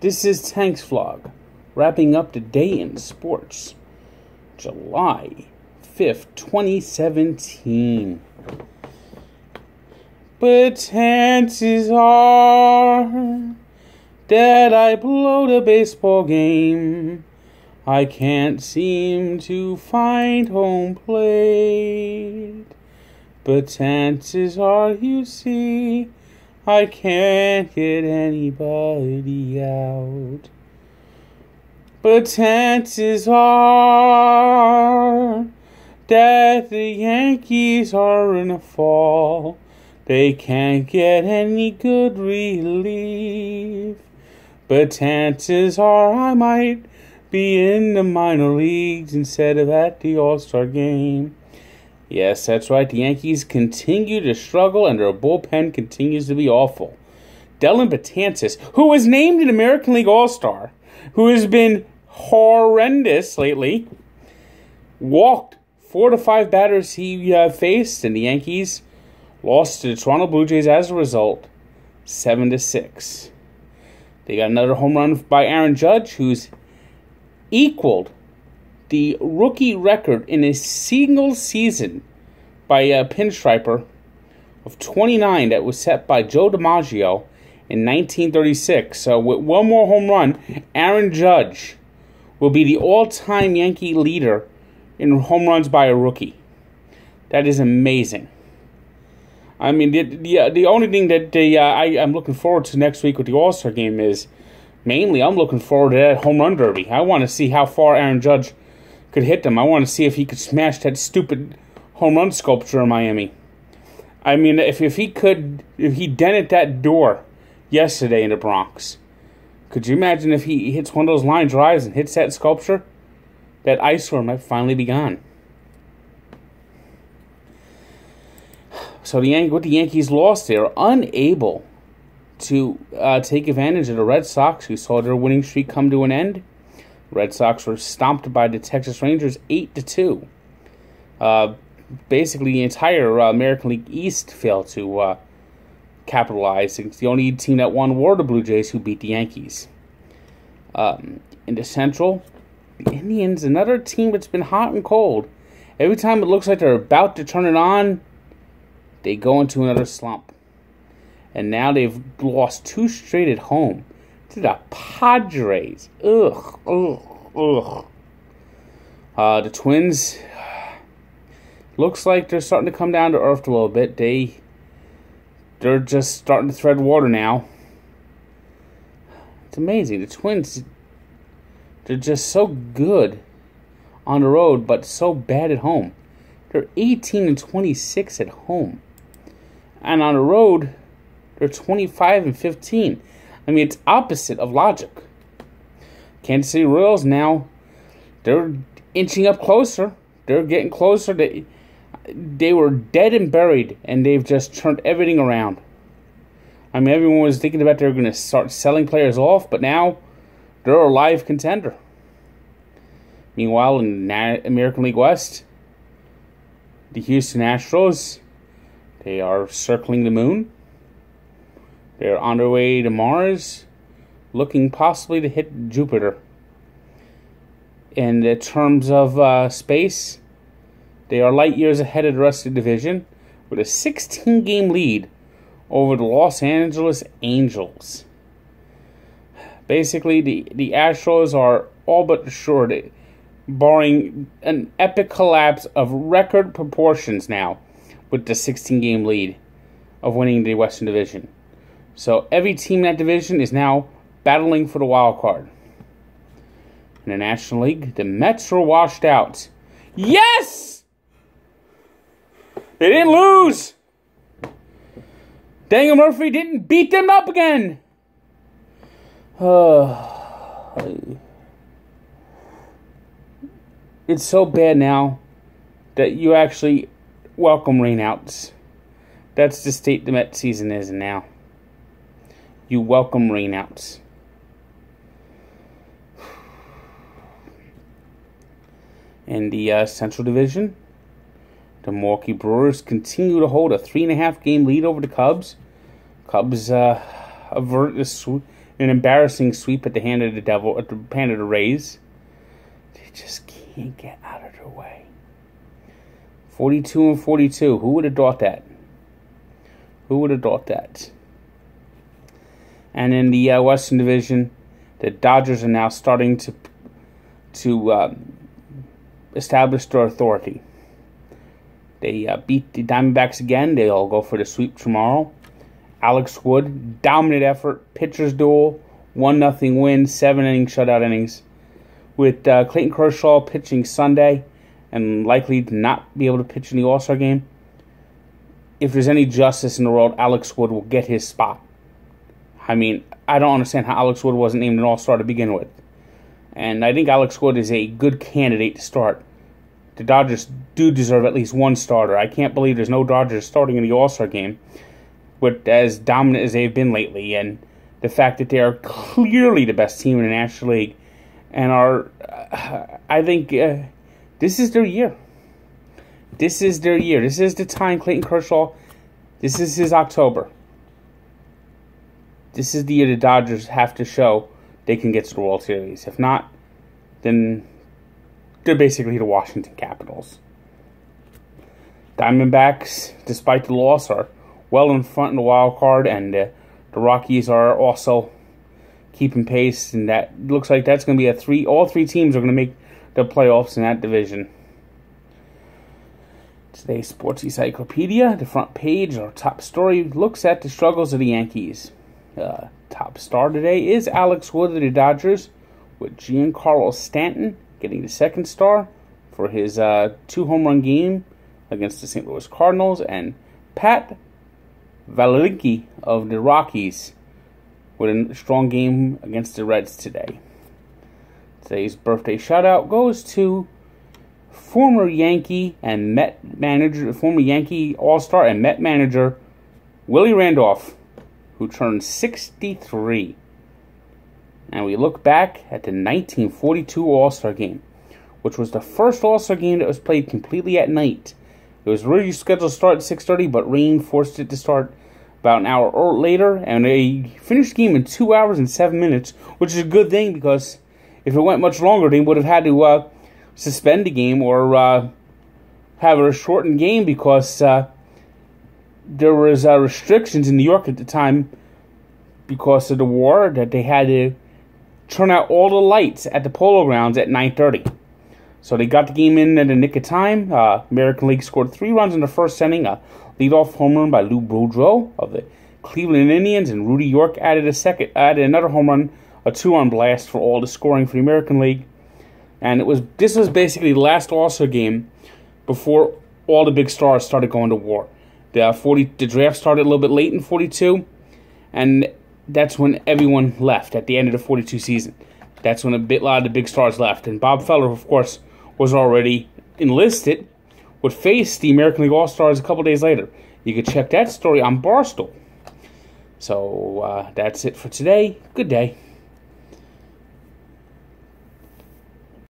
This is Tank's Vlog, wrapping up the day in sports, July 5th, 2017. But chances are that I blow the baseball game. I can't seem to find home plate. But chances are, you see, I can't get anybody out. But chances are that the Yankees are in a fall. They can't get any good relief. But chances are I might be in the minor leagues instead of at the All-Star game. Yes, that's right. The Yankees continue to struggle, and their bullpen continues to be awful. Dellin Betances, who was named an American League All-Star, who has been horrendous lately, walked 4 to 5 batters he faced, and the Yankees lost to the Toronto Blue Jays as a result, 7-6. They got another home run by Aaron Judge, who's equaled the rookie record in a single season by a pinstriper of 29 that was set by Joe DiMaggio in 1936. So with one more home run, Aaron Judge will be the all-time Yankee leader in home runs by a rookie. That is amazing. I mean, the only thing that I'm looking forward to next week with the All-Star game is, mainly, I'm looking forward to that home run derby. I want to see how far Aaron Judge could hit them. I want to see if he could smash that stupid home run sculpture in Miami. I mean, if he dented that door yesterday in the Bronx, could you imagine if he hits one of those line drives and hits that sculpture? That eyesore might finally be gone. So what the Yankees lost, they are unable to take advantage of the Red Sox, who saw their winning streak come to an end. The Red Sox were stomped by the Texas Rangers 8-2. Basically, the entire American League East failed to capitalize. The only team that won were the Blue Jays, who beat the Yankees. In the Central, the Indians, another team that's been hot and cold. Every time it looks like they're about to turn it on, they go into another slump. And now they've lost 2 straight at home to the Padres. Ugh. The Twins, looks like they're starting to come down to earth a little bit. They're just starting to thread water now. It's amazing. The Twins, they're just so good on the road, but so bad at home. They're 18-26 at home. And on the road, they're 25-15. I mean, it's opposite of logic. Kansas City Royals now, they're inching up closer. They're getting closer. They were dead and buried, and they've just turned everything around. I mean, everyone was thinking about they're going to start selling players off, but now they're a live contender. Meanwhile, in the American League West, the Houston Astros, they are circling the moon. They're on their way to Mars, looking possibly to hit Jupiter. In the terms of space, they are light years ahead of the rest of the division, with a 16-game lead over the Los Angeles Angels. Basically, the Astros are all but assured, barring an epic collapse of record proportions now, with the 16-game lead of winning the Western Division. So every team in that division is now battling for the wild card. In the National League, the Mets are washed out. Yes! They didn't lose! Daniel Murphy didn't beat them up again! It's so bad now that you actually welcome rainouts. That's the state the Mets season is in now. You welcome rainouts. In the Central Division, the Milwaukee Brewers continue to hold a 3.5 game lead over the Cubs. Cubs avert the an embarrassing sweep at the hand of the Rays. They just can't get out of their way. 42-42. Who would have thought that? Who would have thought that? And in the Western Division, the Dodgers are now starting to establish their authority. They beat the Diamondbacks again. They'll go for the sweep tomorrow. Alex Wood, dominant effort, pitcher's duel, 1-0 win, 7-inning shutout innings. With Clayton Kershaw pitching Sunday and likely to not be able to pitch in the All-Star game, if there's any justice in the world, Alex Wood will get his spot. I mean, I don't understand how Alex Wood wasn't named an All-Star to begin with. And I think Alex Wood is a good candidate to start. The Dodgers do deserve at least one starter. I can't believe there's no Dodgers starting in the All-Star game with as dominant as they've been lately. And the fact that they are clearly the best team in the National League and are, I think, this is their year. This is their year. This is the time Clayton Kershaw, this is his October. This is the year the Dodgers have to show they can get to the World Series. If not, then they're basically the Washington Capitals. Diamondbacks, despite the loss, are well in front in the wild card, and the Rockies are also keeping pace, and that looks like that's going to be all three teams are going to make the playoffs in that division. Today's Sports Encyclopedia, the front page, our top story, looks at the struggles of the Yankees. Top star today is Alex Wood of the Dodgers, with Giancarlo Stanton getting the second star for his 2-home-run game against the St. Louis Cardinals, and Pat Valalinki of the Rockies with a strong game against the Reds today. Today's birthday shout-out goes to former Yankee All-Star and Met manager Willie Randolph, who turned 63. And we look back at the 1942 All-Star Game, which was the first All-Star Game that was played completely at night. It was really scheduled to start at 6:30, but rain forced it to start about an hour later, and they finished the game in 2 hours and 7 minutes, which is a good thing because if it went much longer, they would have had to suspend the game or have a shortened game because there was restrictions in New York at the time because of the war that they had to turn out all the lights at the Polo Grounds at 9:30. So they got the game in at the nick of time. American League scored 3 runs in the first inning. A leadoff home run by Lou Boudreau of the Cleveland Indians, and Rudy York added another home run, a 2-run blast for all the scoring for the American League. And this was basically the last All-Star game before all the big stars started going to war. The draft started a little bit late in 42, and that's when everyone left at the end of the 42 season. That's when a lot of the big stars left. And Bob Feller, of course, was already enlisted, would face the American League All-Stars a couple days later. You can check that story on Barstool. So that's it for today. Good day.